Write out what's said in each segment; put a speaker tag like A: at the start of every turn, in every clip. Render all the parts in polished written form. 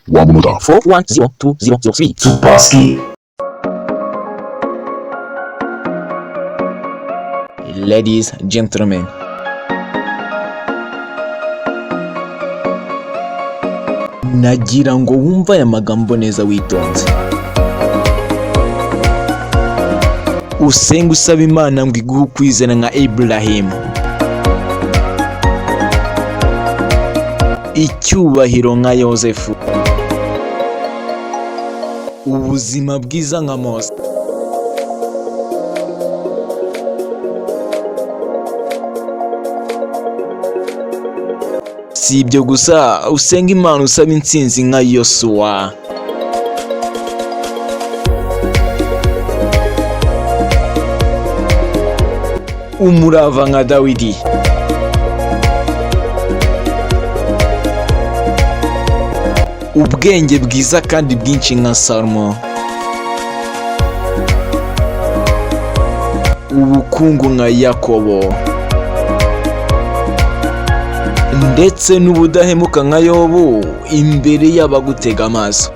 A: wa munota
B: 4102003.
A: Tupaski.
B: Ladies, gentlemen, nagira ngo wumva aya magambo neza witonze. Usenga usaba Imana ngo iguhe ukwizera nka Abraham, icyubahiro nka Yosefu, ubuzima bwiza nka Mose, si ibyo gusa, usenga Imana usaba intsinzi nka Yosuwa, umurava nka Dawidi, ubwenge bwiza kandi bwinshi nka Salomo, ubukungu nka Yakobo, ndetse n'ubudahemuka nka Yobu imbere y'abagutega amaso.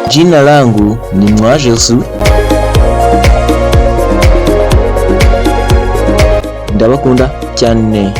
B: Jina langu ni Mwajesu. Ndabakunda cyane.